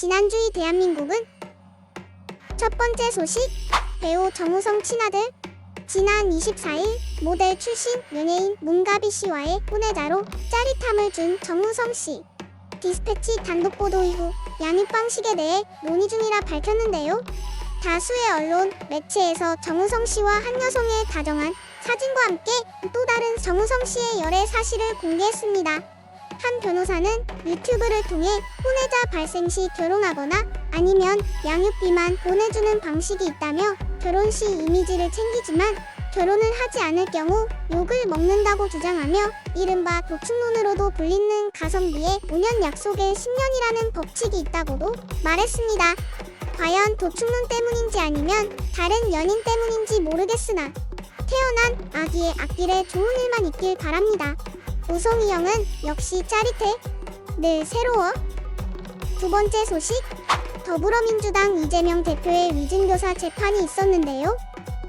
지난주의 대한민국은 첫 번째 소식, 배우 정우성 친아들. 지난 24일 모델 출신 연예인 문가비 씨와의 혼외자로 짜릿함을 준 정우성 씨. 디스패치 단독 보도 이후 양육 방식에 대해 논의 중이라 밝혔는데요. 다수의 언론, 매체에서 정우성 씨와 한 여성의 다정한 사진과 함께 또 다른 정우성 씨의 열애 사실을 공개했습니다. 한 변호사는 유튜브를 통해 혼외자 발생 시 결혼하거나 아니면 양육비만 보내주는 방식이 있다며 결혼 시 이미지를 챙기지만 결혼을 하지 않을 경우 욕을 먹는다고 주장하며 이른바 도축론으로도 불리는 가성비의 5년 약속에 10년이라는 법칙이 있다고도 말했습니다. 과연 도축론 때문인지 아니면 다른 연인 때문인지 모르겠으나 태어난 아기의 앞길에 좋은 일만 있길 바랍니다. 우성이 형은 역시 짜릿해. 늘 새로워. 두 번째 소식, 더불어민주당 이재명 대표의 위증교사 재판이 있었는데요.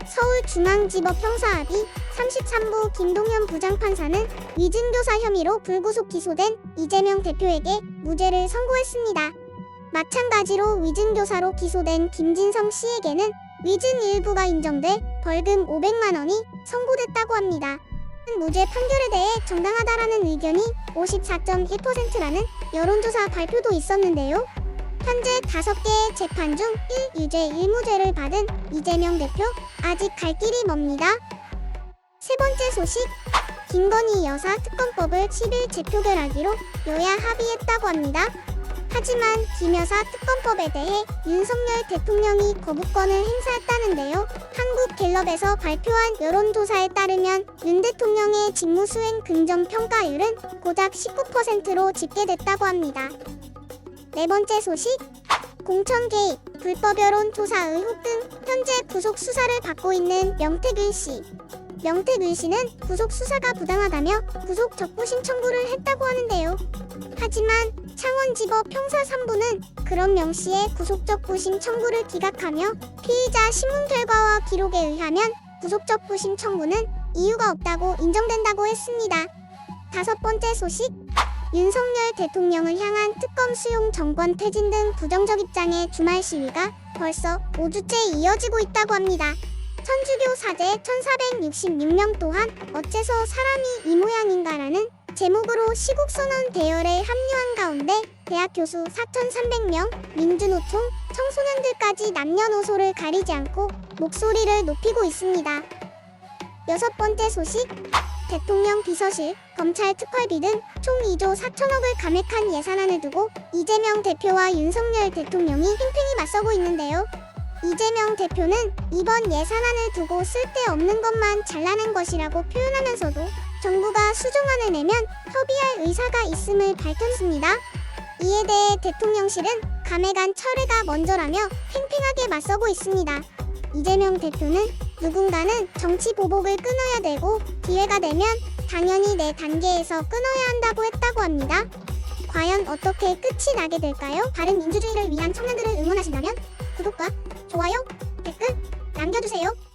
서울중앙지법 형사합의 33부 김동현 부장판사는 위증교사 혐의로 불구속 기소된 이재명 대표에게 무죄를 선고했습니다. 마찬가지로 위증교사로 기소된 김진성 씨에게는 위증 일부가 인정돼 벌금 500만 원이 선고됐다고 합니다. 무죄 판결에 대해 정당하다라는 의견이 54.1%라는 여론조사 발표도 있었는데요. 현재 5개의 재판 중 1유죄 1무죄를 받은 이재명 대표, 아직 갈 길이 멉니다. 세 번째 소식, 김건희 여사 특검법을 10일 재표결하기로 여야 합의했다고 합니다. 하지만 김 여사 특검법에 대해 윤석열 대통령이 거부권을 행사했다는데요. 한국갤럽에서 발표한 여론조사에 따르면 윤 대통령의 직무수행 긍정평가율은 고작 19%로 집계됐다고 합니다. 네 번째 소식, 공천 개입, 불법 여론조사 의혹 등 현재 구속 수사를 받고 있는 명태균 씨. 명태균 씨는 구속 수사가 부당하다며 구속 적부심 청구를 했다고 하는데요. 하지만 창원지법 형사 3부는 그런 명 씨의 구속적 부심 청구를 기각하며 피의자 신문 결과와 기록에 의하면 구속적 부심 청구는 이유가 없다고 인정된다고 했습니다. 다섯 번째 소식, 윤석열 대통령을 향한 특검 수용 정권 퇴진 등 부정적 입장의 주말 시위가 벌써 5주째 이어지고 있다고 합니다. 천주교 사제 1466명 또한 어째서 사람이 이 모양인가라는 제목으로 시국선언 대열에 합류한 가운데 대학 교수 4,300명, 민주노총, 청소년들까지 남녀노소를 가리지 않고 목소리를 높이고 있습니다. 여섯 번째 소식, 대통령 비서실, 검찰 특활비 등 총 2조 4천억을 감액한 예산안을 두고 이재명 대표와 윤석열 대통령이 팽팽히 맞서고 있는데요. 이재명 대표는 이번 예산안을 두고 쓸데없는 것만 잘라낸 것이라고 표현하면서도 정부가 수정안을 내면 협의할 의사가 있음을 밝혔습니다. 이에 대해 대통령실은 감액안 철회가 먼저라며 팽팽하게 맞서고 있습니다. 이재명 대표는 누군가는 정치 보복을 끊어야 되고 기회가 되면 당연히 내 단계에서 끊어야 한다고 했다고 합니다. 과연 어떻게 끝이 나게 될까요? 바른 민주주의를 위한 청년들을 응원하신다면 구독과 좋아요, 댓글 남겨주세요.